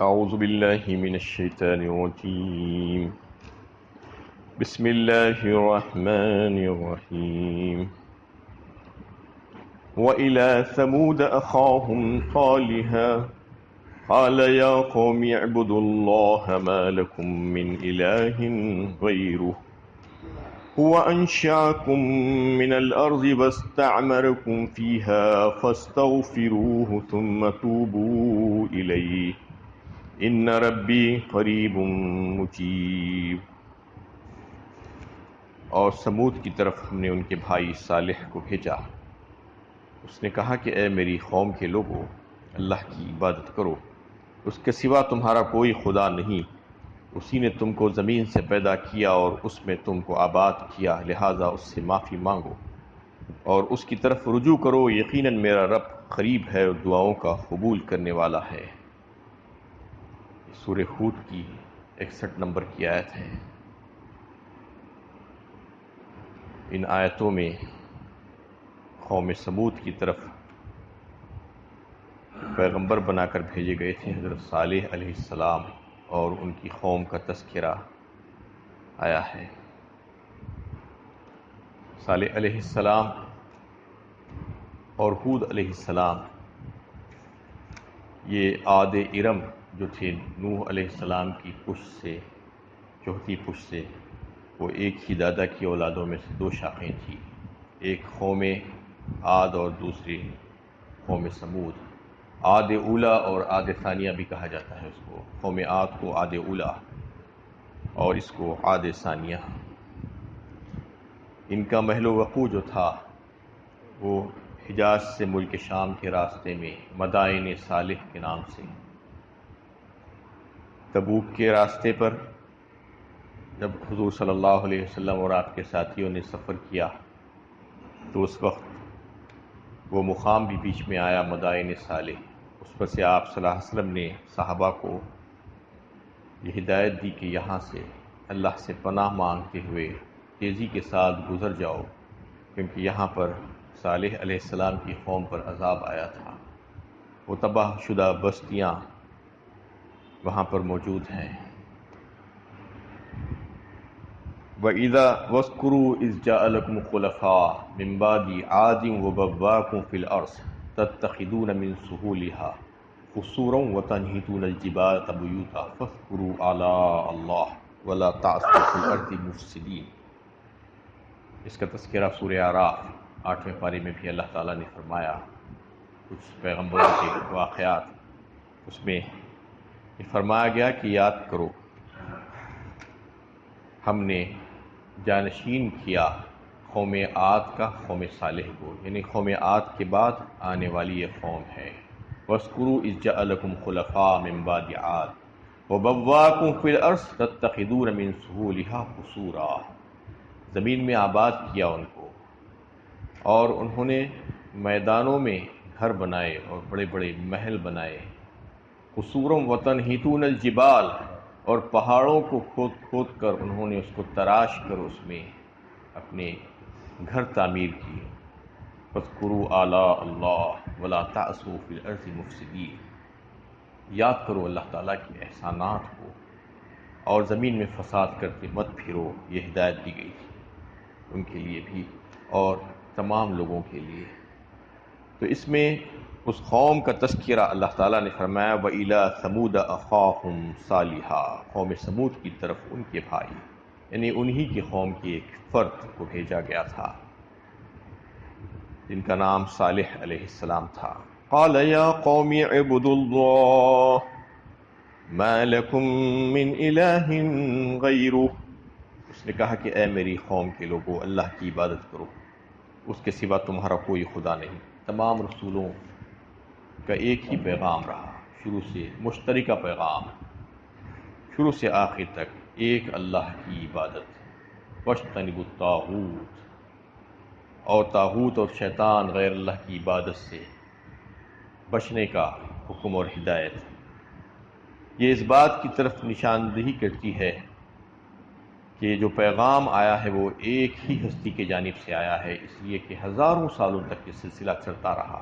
أعوذ بالله من الشيطان الرجيم بسم الله الرحمن الرحيم وإلى ثمود أخاهم صالحا قال يا قوم اعبدوا الله ما لكم من إله غيره هو أنشأكم من الأرض واستعمركم فيها فاستغفروه ثم توبوا إليه ان ربی قریب مجیب۔ اور سمود کی طرف ہم نے ان کے بھائی صالح کو بھیجا۔ اس نے کہا کہ اے میری قوم کے لوگو، اللہ کی عبادت کرو، اس کے سوا تمہارا کوئی خدا نہیں۔ اسی نے تم کو زمین سے پیدا کیا اور اس میں تم کو آباد کیا، لہٰذا اس سے معافی مانگو اور اس کی طرف رجوع کرو، یقیناً میرا رب قریب ہے اور دعاؤں کا قبول کرنے والا ہے۔ سورہ ہود کی 61 نمبر کی آیت ہے۔ ان آیتوں میں قوم سمود کی طرف پیغمبر بنا کر بھیجے گئے تھے حضرت صالح علیہ السلام، اور ان کی قوم کا تذکرہ آیا ہے۔ صالح علیہ السلام اور ہود علیہ السلام یہ عاد ارم جو تھے نوح علیہ السلام کی پشت سے، چوتھی پشت سے، وہ ایک ہی دادا کی اولادوں میں سے دو شاخیں تھیں، ایک قوم عاد اور دوسری قوم سمود۔ عاد اولا اور عاد ثانیہ بھی کہا جاتا ہے اس کو، قوم عاد کو عاد اولا اور اس کو عاد ثانیہ۔ ان کا محل وقوع جو تھا وہ حجاز سے ملک شام کے راستے میں مدائن صالح کے نام سے۔ تبوک کے راستے پر جب حضور صلی اللہ علیہ وسلم اور آپ کے ساتھیوں نے سفر کیا تو اس وقت وہ مقام بھی بیچ میں آیا، مدائن صالح۔ اس پر سے آپ صلی اللہ علیہ وسلم نے صحابہ کو یہ ہدایت دی کہ یہاں سے اللہ سے پناہ مانگتے ہوئے تیزی کے ساتھ گزر جاؤ، کیونکہ یہاں پر صالح علیہ السلام کی قوم پر عذاب آیا تھا۔ وہ تباہ شدہ بستیاں وہاں پر موجود ہیں۔ وَإِذَا وَاذْكُرُوا إِذْ جَعَلَكُمْ خُلَفَاءَ مِنْ بَعْدِ عَادٍ وَبَوَّأَكُمْ فِي الْأَرْضِ تَتَّخِذُونَ مِنْ سُهُولِهَا قُصُورًا وَتَنْحِتُونَ الْجِبَالَ بُيُوتًا فَاذْكُرُوا آلَاءَ اللَّهِ وَلَا تَعْثُوا فِي الْأَرْضِ مُفْسِدِينَ۔ اس کا تذکرہ سورہ اعراف 8ویں پارے میں بھی اللہ تعالیٰ نے فرمایا، کچھ پیغمبروں کے واقعات، اس میں یہ فرمایا گیا کہ یاد کرو ہم نے جانشین کیا قوم عاد کا قوم صالح کو، یعنی قوم عاد کے بعد آنے والی یہ قوم ہے۔ وَاذْكُرُوا إِذْ جَعَلَكُمْ خُلَفَاءَ مِنْ بَعْدِ عَادٍ وَبَوَّأَكُمْ فِي الْأَرْضِ تَتَّخِذُونَ مِنْ سُهُولِهَا قُصُورًا۔ زمین میں آباد کیا ان کو، اور انہوں نے میدانوں میں گھر بنائے اور بڑے بڑے محل بنائے۔ قصوراً وتنحتون الجبال، اور پہاڑوں کو کھود کھود کر انہوں نے اس کو تراش کر اس میں اپنے گھر تعمیر کیے۔ فاذکروا آلاء اللہ ولا تعثوا فی الارض مفسدین۔ یاد کرو اللہ تعالیٰ کے احسانات کو اور زمین میں فساد کرتے مت پھرو، یہ ہدایت دی گئی تھی ان کے لیے بھی اور تمام لوگوں کے لیے۔ تو اس میں اس قوم کا تذکرہ اللہ تعالیٰ نے فرمایا وَإِلَىٰ ثَمُودَ أَخَاهُمْ صَالِحًا، قوم سمود کی طرف ان کے بھائی، یعنی انہی کی قوم کی ایک فرد کو بھیجا گیا تھا جن کا نام صالح علیہ السلام تھا۔ قَالَ يَا قَوْمِ اعْبُدُوا اللَّهَ مَا لَكُم مِّنْ إِلَٰهٍ غَيْرُهُ۔ اس نے کہا کہ اے میری قوم کے لوگو، اللہ کی عبادت کرو، اس کے سوا تمہارا کوئی خدا نہیں۔ تمام رسولوں کا ایک ہی پیغام رہا، شروع سے مشترکہ پیغام، شروع سے آخر تک ایک اللہ کی عبادت۔ وَاجْتَنِبُوا الطَّاغُوتَ، اور طاغوت اور شیطان غیر اللہ کی عبادت سے بچنے کا حکم اور ہدایت۔ یہ اس بات کی طرف نشاندہی کرتی ہے کہ جو پیغام آیا ہے وہ ایک ہی ہستی کی جانب سے آیا ہے، اس لیے کہ ہزاروں سالوں تک یہ سلسلہ چلتا رہا،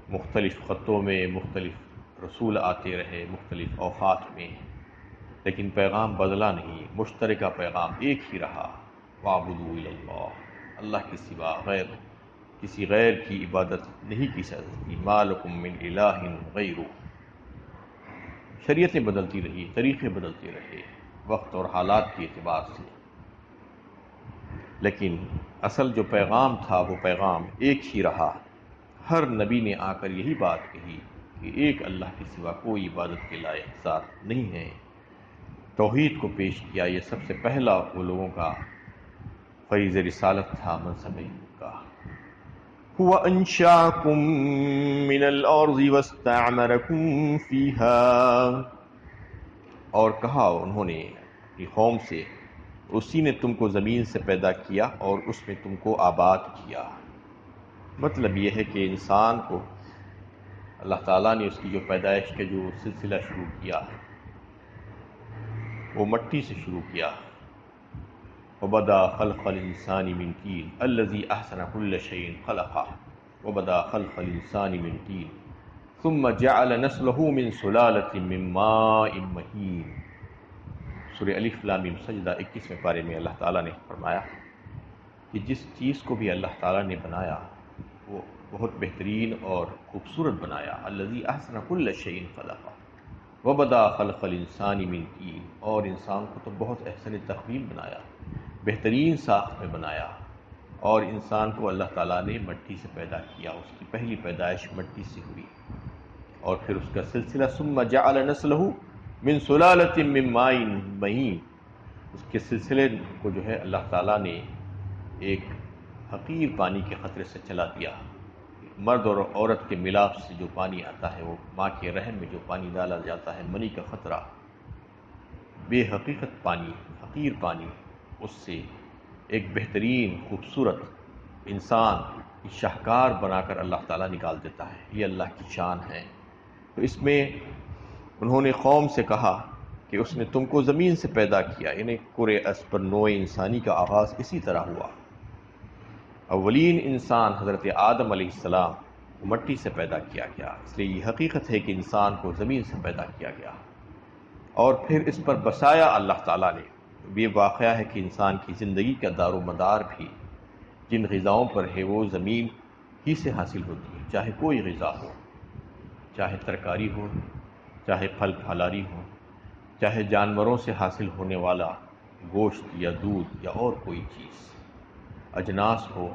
مختلف خطوں میں، مختلف رسول آتے رہے مختلف اوقات میں، لیکن پیغام بدلا نہیں، مشترکہ پیغام ایک ہی رہا، وَاعْبُدُوا إِلَى اللَّهِ، اللہ کے سوا کسی غیر کی عبادت نہیں کی سکتی، مَا لَكُم مِّنْ إِلَٰهٍ غَيْرُهُ۔ شریعتیں بدلتی رہی، طریقے بدلتے رہے وقت اور حالات کے اعتبار سے، لیکن اصل جو پیغام تھا وہ پیغام ایک ہی رہا۔ ہر نبی نے آ کر یہی بات کہی کہ ایک اللہ کے سوا کوئی عبادت کے لائق ذات نہیں ہے، توحید کو پیش کیا۔ یہ سب سے پہلا وہ لوگوں کا فریض رسالت تھا، منصب کا۔ هُوَ أَنشَأَكُم مِّنَ الْأَرْضِ وَاسْتَعْمَرَكُم فِيهَا، اور کہا انہوں نے اپنی قوم سے، اسی نے تم کو زمین سے پیدا کیا اور اس میں تم کو آباد کیا۔ مطلب یہ ہے کہ انسان کو اللہ تعالیٰ نے اس کی جو پیدائش کا جو سلسلہ شروع کیا وہ مٹی سے شروع کیا۔ وَبَدَا خَلْقَ الْإِنسَانِ مِنْ طِينٍ الَّذِي أَحْسَنَ كُلَّ شَيْءٍ خَلَقَهُ وَبَدَا خَلْقَ الْإِنسَانِ مِنْ طِينٍ ثُمَّ جَعَلَ نَسْلَهُ مِنْ سُلَالَةٍ مِّن مَّاءٍ مَّهِينٍ۔ سورہ الف لام میم سجدہ 21ویں پارے میں اللہ تعالیٰ نے فرمایا کہ جس چیز کو بھی اللہ تعالیٰ نے بنایا وہ بہت بہترین اور خوبصورت بنایا۔ الذی احسن کل شیء خلقہ وبدا خلق الانسان من طین، اور انسان کو تو بہت احسن تقویم بنایا، بہترین ساخت میں بنایا، اور انسان کو اللہ تعالیٰ نے مٹی سے پیدا کیا، اس کی پہلی پیدائش مٹی سے ہوئی، اور پھر اس کا سلسلہ ثم جعل نسلہ من سلالۃ من ماء مہین، اس کے سلسلے کو جو ہے اللہ تعالیٰ نے ایک حقیر پانی کے قطرے سے چلا دیا۔ مرد اور عورت کے ملاپ سے جو پانی آتا ہے، وہ ماں کے رحم میں جو پانی ڈالا جاتا ہے، منی کا قطرہ، بے حقیقت پانی، حقیر پانی، اس سے ایک بہترین خوبصورت انسان کی شاہکار بنا کر اللہ تعالیٰ نکال دیتا ہے۔ یہ اللہ کی شان ہے۔ تو اس میں انہوں نے قوم سے کہا کہ اس نے تم کو زمین سے پیدا کیا، یعنی کرۂ ارض پر نوع انسانی کا آغاز اسی طرح ہوا۔ اولین انسان حضرت آدم علیہ السلام کو مٹی سے پیدا کیا گیا، اس لیے یہ حقیقت ہے کہ انسان کو زمین سے پیدا کیا گیا، اور پھر اس پر بسایا اللہ تعالیٰ نے۔ یہ واقعہ ہے کہ انسان کی زندگی کا دار و مدار بھی جن غذاؤں پر ہے وہ زمین ہی سے حاصل ہوتی ہے، چاہے کوئی غذا ہو، چاہے ترکاری ہو، چاہے پھل پھلاری ہو، چاہے جانوروں سے حاصل ہونے والا گوشت یا دودھ یا اور کوئی چیز، اجناس ہو،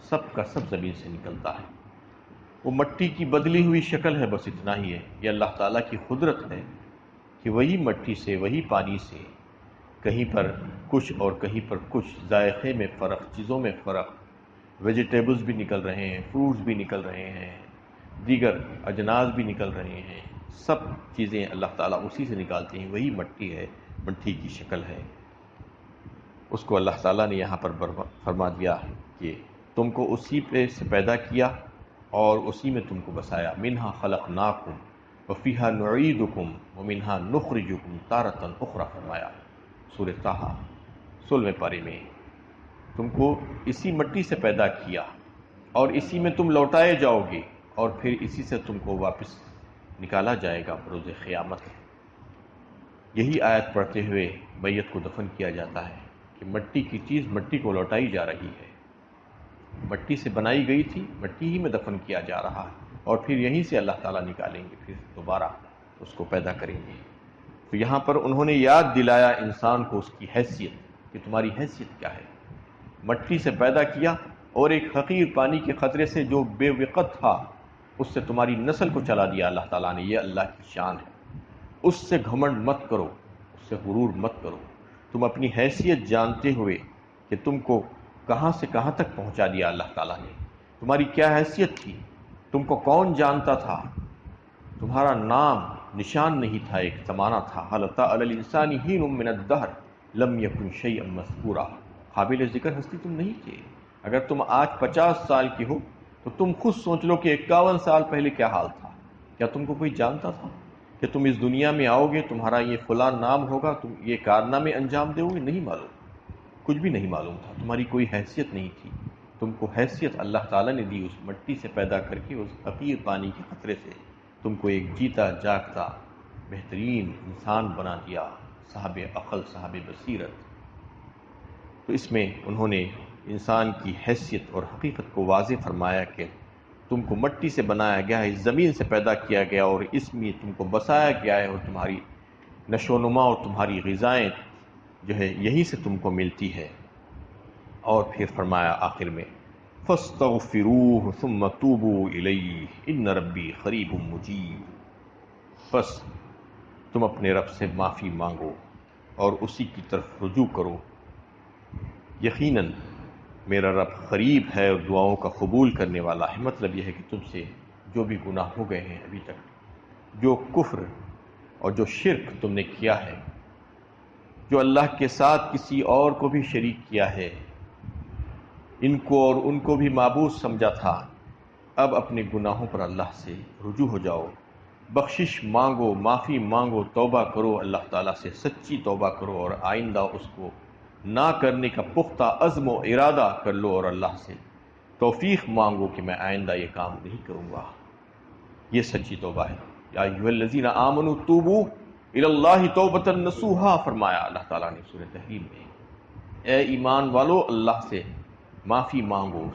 سب کا سب زمین سے نکلتا ہے۔ وہ مٹی کی بدلی ہوئی شکل ہے، بس اتنا ہی ہے۔ یہ اللہ تعالیٰ کی قدرت ہے کہ وہی مٹی سے، وہی پانی سے، کہیں پر کچھ اور کہیں پر کچھ، ذائقے میں فرق، چیزوں میں فرق، ویجیٹیبلز بھی نکل رہے ہیں، فروٹس بھی نکل رہے ہیں، دیگر اجناس بھی نکل رہے ہیں، سب چیزیں اللہ تعالیٰ اسی سے نکالتے ہیں۔ وہی مٹی ہے، مٹی کی شکل ہے، اس کو اللہ تعالیٰ نے یہاں پر فرما دیا کہ تم کو اسی پہ سے پیدا کیا اور اسی میں تم کو بسایا۔ منہا خلقناکم وفیہا نعیدکم ومنہا نخرجکم تارۃ اخری، فرمایا سورہ طٰہٰ 16ویں پارے میں۔ تم کو اسی مٹی سے پیدا کیا اور اسی میں تم لوٹائے جاؤ گے، اور پھر اسی سے تم کو واپس نکالا جائے گا بروز قیامت۔ یہی آیت پڑھتے ہوئے میت کو دفن کیا جاتا ہے کہ مٹی کی چیز مٹی کو لوٹائی جا رہی ہے، مٹی سے بنائی گئی تھی، مٹی ہی میں دفن کیا جا رہا ہے، اور پھر یہیں سے اللہ تعالیٰ نکالیں گے، پھر دوبارہ اس کو پیدا کریں گے۔ تو یہاں پر انہوں نے یاد دلایا انسان کو اس کی حیثیت، کہ تمہاری حیثیت کیا ہے۔ مٹی سے پیدا کیا اور ایک حقیر پانی کے قطرے سے جو بے وقت تھا، اس سے تمہاری نسل کو چلا دیا اللہ تعالیٰ نے۔ یہ اللہ کی شان ہے۔ اس سے گھمنڈ مت کرو، اس سے غرور مت کرو۔ تم اپنی حیثیت جانتے ہوئے کہ تم کو کہاں سے کہاں تک پہنچا دیا اللہ تعالیٰ نے، تمہاری کیا حیثیت تھی، تم کو کون جانتا تھا، تمہارا نام نشان نہیں تھا، ایک زمانہ تھا۔ هل أتى على الإنسان حين من الدهر لم يكن شيئا مذكورا، قابل ذکر ہستی تم نہیں تھے۔ اگر تم آج 50 سال کی ہو تو تم خود سوچ لو کہ 51 سال پہلے کیا حال تھا۔ کیا تم کو کوئی جانتا تھا کہ تم اس دنیا میں آؤ گے، تمہارا یہ فلاں نام ہوگا، تم یہ کارنامے انجام دو گے؟ نہیں معلوم، کچھ بھی نہیں معلوم تھا، تمہاری کوئی حیثیت نہیں تھی۔ تم کو حیثیت اللہ تعالیٰ نے دی، اس مٹی سے پیدا کر کے، اس حقیر پانی کے قطرے سے تم کو ایک جیتا جاگتا بہترین انسان بنا دیا، صاحب عقل، صاحب بصیرت۔ تو اس میں انہوں نے انسان کی حیثیت اور حقیقت کو واضح فرمایا کہ تم کو مٹی سے بنایا گیا ہے، اس زمین سے پیدا کیا گیا، اور اس میں تم کو بسایا گیا ہے، اور تمہاری نشو و نما اور تمہاری غذائیں جو ہے یہیں سے تم کو ملتی ہے۔ اور پھر فرمایا آخر میں فَاسْتَغْفِرُوهُ ثُمَّ تُوبُوا إِلَيْهِ إِنَّ رَبِّي قَرِيبٌ مُجِيبٌ۔ بس تم اپنے رب سے معافی مانگو اور اسی کی طرف رجوع کرو، یقیناً میرا رب قریب ہے اور دعاؤں کا قبول کرنے والا ہے۔ مطلب یہ ہے کہ تم سے جو بھی گناہ ہو گئے ہیں ابھی تک، جو کفر اور جو شرک تم نے کیا ہے، جو اللہ کے ساتھ کسی اور کو بھی شریک کیا ہے، ان کو اور ان کو بھی معبود سمجھا تھا، اب اپنے گناہوں پر اللہ سے رجوع ہو جاؤ، بخشش مانگو، معافی مانگو، توبہ کرو اللہ تعالیٰ سے، سچی توبہ کرو، اور آئندہ اس کو نہ کرنے کا پختہ عزم و ارادہ کر لو، اور اللہ سے توفیق مانگو کہ میں آئندہ یہ کام نہیں کروں گا۔ یہ سچی توبہ ہے۔ یا ایھا الذین آمنوا توبوا الی اللہ توبۃ نصوحا، فرمایا اللہ تعالیٰ نے سورۃ تحریم میں، اے ایمان والو اللہ سے معافی مانگو،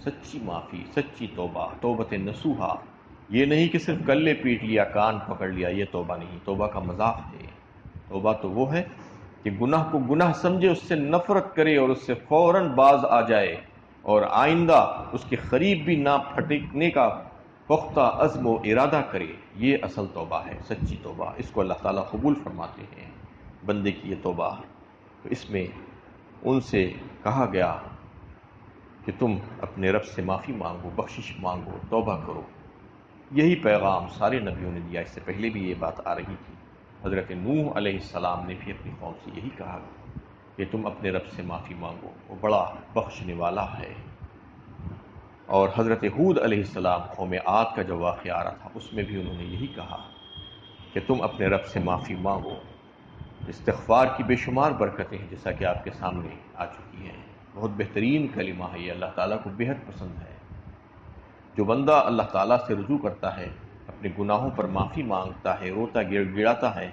سچی معافی، سچی توبہ، توبۃ نصوحا۔ یہ نہیں کہ صرف گلے پیٹ لیا، کان پکڑ لیا، یہ توبہ نہیں، توبہ کا مذاق ہے۔ توبہ تو وہ ہے کہ گناہ کو گناہ سمجھے، اس سے نفرت کرے اور اس سے فوراً باز آ جائے، اور آئندہ اس کے قریب بھی نہ پھٹکنے کا پختہ عزم و ارادہ کرے۔ یہ اصل توبہ ہے، سچی توبہ۔ اس کو اللہ تعالیٰ قبول فرماتے ہیں، بندے کی یہ توبہ۔ تو اس میں ان سے کہا گیا کہ تم اپنے رب سے معافی مانگو، بخشش مانگو، توبہ کرو۔ یہی پیغام سارے نبیوں نے دیا، اس سے پہلے بھی یہ بات آ رہی تھی۔ حضرت نوح علیہ السلام نے بھی اپنی قوم سے یہی کہا کہ تم اپنے رب سے معافی مانگو، وہ بڑا بخشنے والا ہے۔ اور حضرت ہود علیہ السلام قوم عاد کا جو واقعہ آ رہا تھا، اس میں بھی انہوں نے یہی کہا کہ تم اپنے رب سے معافی مانگو۔ استغفار کی بے شمار برکتیں ہیں، جیسا کہ آپ کے سامنے آ چکی ہیں۔ بہت بہترین کلمہ ہے یہ، اللہ تعالیٰ کو بہت پسند ہے۔ جو بندہ اللہ تعالیٰ سے رجوع کرتا ہے، اپنے گناہوں پر معافی مانگتا ہے، روتا گڑاتا ہے،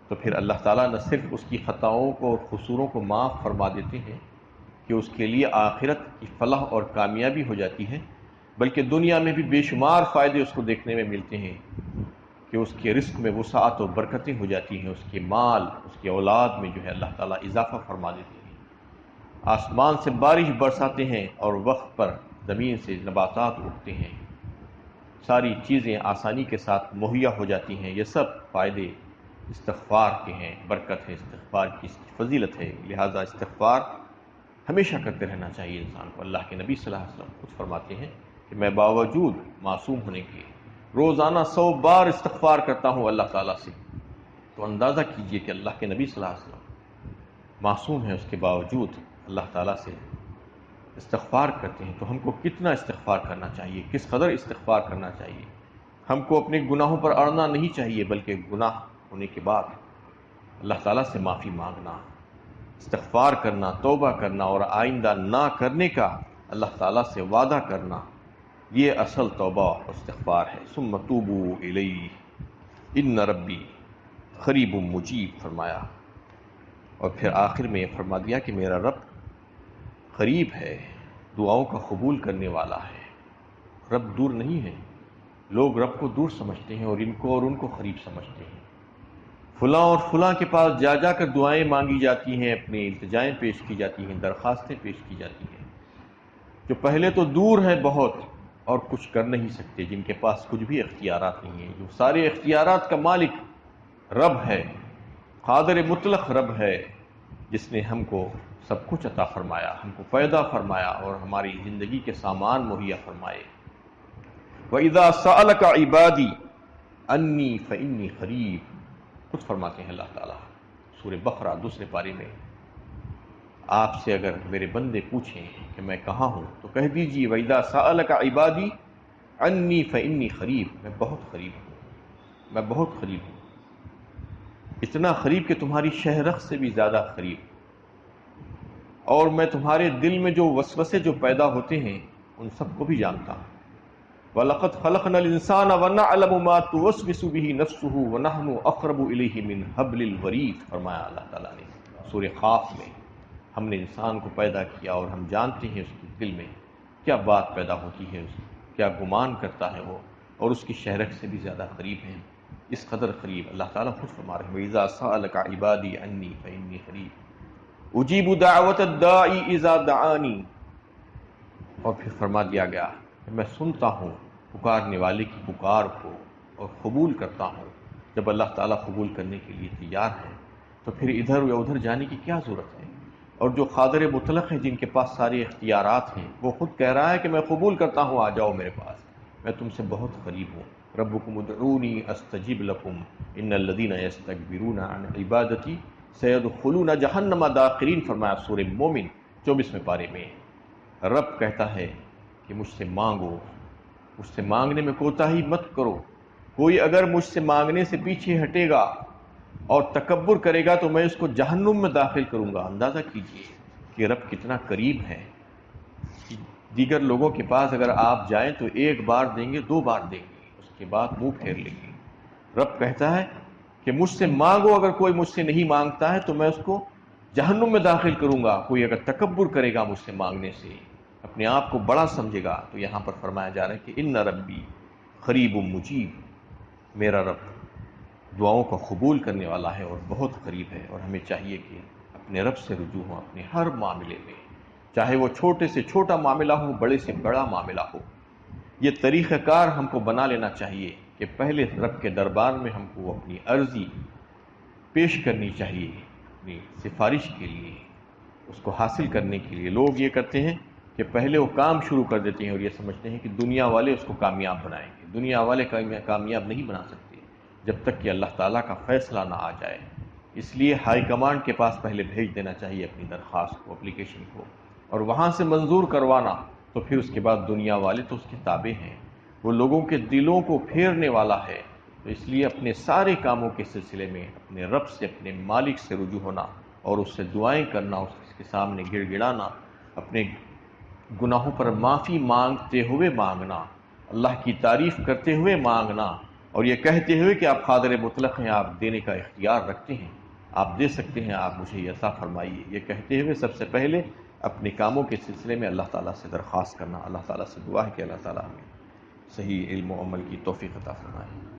تو پھر اللہ تعالیٰ نہ صرف اس کی خطاؤں کو اور قصوروں کو معاف فرما دیتے ہیں کہ اس کے لیے آخرت کی فلاح اور کامیابی ہو جاتی ہے، بلکہ دنیا میں بھی بے شمار فائدے اس کو دیکھنے میں ملتے ہیں کہ اس کے رزق میں وسعت و برکتیں ہو جاتی ہیں، اس کے مال، اس کے اولاد میں جو ہے اللہ تعالیٰ اضافہ فرما دیتے ہیں، آسمان سے بارش برساتے ہیں اور وقت پر زمین سے نباتات اگتے ہیں، ساری چیزیں آسانی کے ساتھ مہیا ہو جاتی ہیں۔ یہ سب فائدے استغفار کے ہیں، برکت ہے استغفار کی، اس کی فضیلت ہے۔ لہذا استغفار ہمیشہ کرتے رہنا چاہیے انسان کو۔ اللہ کے نبی صلی اللہ علیہ وسلم خود فرماتے ہیں کہ میں باوجود معصوم ہونے کے روزانہ 100 بار استغفار کرتا ہوں اللہ تعالیٰ سے۔ تو اندازہ کیجئے کہ اللہ کے نبی صلی اللہ علیہ وسلم معصوم ہیں، اس کے باوجود اللہ تعالیٰ سے استغفار کرتے ہیں، تو ہم کو کتنا استغفار کرنا چاہیے، کس قدر استغفار کرنا چاہیے۔ ہم کو اپنے گناہوں پر اڑنا نہیں چاہیے، بلکہ گناہ ہونے کے بعد اللہ تعالیٰ سے معافی مانگنا، استغفار کرنا، توبہ کرنا، اور آئندہ نہ کرنے کا اللہ تعالیٰ سے وعدہ کرنا، یہ اصل توبہ اور استغفار ہے۔ ثم توبوا الیہ ان ربی قریب مجیب فرمایا، اور پھر آخر میں یہ فرما دیا کہ میرا رب قریب ہے، دعاؤں کا قبول کرنے والا ہے۔ رب دور نہیں ہے۔ لوگ رب کو دور سمجھتے ہیں اور ان کو قریب سمجھتے ہیں۔ فلاں اور فلاں کے پاس جا کر دعائیں مانگی جاتی ہیں، اپنی التجائیں پیش کی جاتی ہیں، درخواستیں پیش کی جاتی ہیں، جو پہلے تو دور ہیں بہت اور کچھ کر نہیں سکتے، جن کے پاس کچھ بھی اختیارات نہیں ہیں، جو سارے اختیارات کا مالک رب ہے، قادر مطلق رب ہے، جس نے ہم کو سب کچھ عطا فرمایا، ہم کو پیدا فرمایا اور ہماری زندگی کے سامان مہیا فرمائے۔ وَإِذَا سَأَلَكَ عِبَادِي أَنِّي فَإِنِّي قَرِيبٌ، خود فرماتے ہیں اللہ تعالیٰ سورہ بقرہ دوسرے پارے میں، آپ سے اگر میرے بندے پوچھیں کہ میں کہاں ہوں تو کہہ دیجیے وَإِذَا سَأَلَكَ عِبَادِي أَنِّي فَإِنِّي قَرِيبٌ، میں بہت قریب ہوں، میں بہت قریب ہوں، اتنا قریب کہ تمہاری شہرخ سے بھی زیادہ قریب، اور میں تمہارے دل میں جو وسوسے جو پیدا ہوتے ہیں ان سب کو بھی جانتا ہوں۔ وَلَقَدْ خَلَقْنَا الْإِنسَانَ وَنَعْلَمُ مَا تُوَسْوِسُ بِهِ نَفْسُهُ وَنَحْنُ أَقْرَبُ إِلَيْهِ مِنْ حَبْلِ الْوَرِيدِ، فرمایا اللہ تعالیٰ نے سورہ قاف میں، ہم نے انسان کو پیدا کیا اور ہم جانتے ہیں اس کے دل میں کیا بات پیدا ہوتی ہے، کیا گمان کرتا ہے وہ، اور اس کی شہرک سے بھی زیادہ قریب ہیں، اس قدر قریب۔ اللہ تعالیٰ خود فرما رہے ہیں وَإِذَا سَأَلَكَ عِبَادِي عَنِّي فَإِنِّي قَرِيبٌ أُجِيبُ دَعْوَةَ الدَّاعِ إِذَا دَعَانِي، اور پھر فرما دیا گیا کہ میں سنتا ہوں پکارنے والے کی پکار کو اور قبول کرتا ہوں۔ جب اللہ تعالیٰ قبول کرنے کے لیے تیار ہے تو پھر ادھر یا ادھر جانے کی کیا ضرورت ہے؟ اور جو قادر مطلق ہے، جن کے پاس سارے اختیارات ہیں، وہ خود کہہ رہا ہے کہ میں قبول کرتا ہوں، آ جاؤ میرے پاس، میں تم سے بہت قریب ہوں۔ ربکم ادعونی استجب لکم ان الذین یستکبرون عن عبادتی سیدخلون جہنم داخرین، فرمایا سورہ مومن 24ویں پارے میں۔ رب کہتا ہے کہ مجھ سے مانگو، مجھ سے مانگنے میں کوتاہی مت کرو۔ کوئی اگر مجھ سے مانگنے سے پیچھے ہٹے گا اور تکبر کرے گا تو میں اس کو جہنم میں داخل کروں گا۔ اندازہ کیجئے کہ رب کتنا قریب ہے۔ دیگر لوگوں کے پاس اگر آپ جائیں تو ایک بار دیں گے، دو بار دیں گے، اس کے بعد منہ پھیر لیں گے۔ رب کہتا ہے کہ مجھ سے مانگو، اگر کوئی مجھ سے نہیں مانگتا ہے تو میں اس کو جہنم میں داخل کروں گا۔ کوئی اگر تکبر کرے گا مجھ سے مانگنے سے، اپنے آپ کو بڑا سمجھے گا، تو یہاں پر فرمایا جا رہا ہے کہ ان ربی قریب مجیب، میرا رب دعاؤں کو قبول کرنے والا ہے اور بہت قریب ہے۔ اور ہمیں چاہیے کہ اپنے رب سے رجوع ہوں اپنے ہر معاملے میں، چاہے وہ چھوٹے سے چھوٹا معاملہ ہو، بڑے سے بڑا معاملہ ہو۔ یہ طریقہ کار ہم کو بنا لینا چاہیے کہ پہلے رب کے دربار میں ہم کو اپنی عرضی پیش کرنی چاہیے، اپنی سفارش کے لیے، اس کو حاصل کرنے کے لیے۔ لوگ یہ کرتے ہیں کہ پہلے وہ کام شروع کر دیتے ہیں اور یہ سمجھتے ہیں کہ دنیا والے اس کو کامیاب بنائیں گے۔ دنیا والے کامیاب نہیں بنا سکتے جب تک کہ اللہ تعالیٰ کا فیصلہ نہ آ جائے۔ اس لیے ہائی کمانڈ کے پاس پہلے بھیج دینا چاہیے اپنی درخواست کو، اپلیکیشن کو، اور وہاں سے منظور کروانا، تو پھر اس کے بعد دنیا والے تو اس کے تابع ہیں، وہ لوگوں کے دلوں کو پھیرنے والا ہے۔ تو اس لیے اپنے سارے کاموں کے سلسلے میں اپنے رب سے، اپنے مالک سے رجوع ہونا اور اس سے دعائیں کرنا، اس کے سامنے گڑ گڑانا، اپنے گناہوں پر معافی مانگتے ہوئے مانگنا، اللہ کی تعریف کرتے ہوئے مانگنا، اور یہ کہتے ہوئے کہ آپ قادر مطلق ہیں، آپ دینے کا اختیار رکھتے ہیں، آپ دے سکتے ہیں، آپ مجھے یہ عطا فرمائیے۔ یہ کہتے ہوئے سب سے پہلے اپنے کاموں کے سلسلے میں اللہ تعالیٰ سے درخواست کرنا، اللہ تعالیٰ سے دعا ہے کہ اللہ تعالیٰ ہمیں صحیح علم و عمل کی توفیق عطا فرمائے۔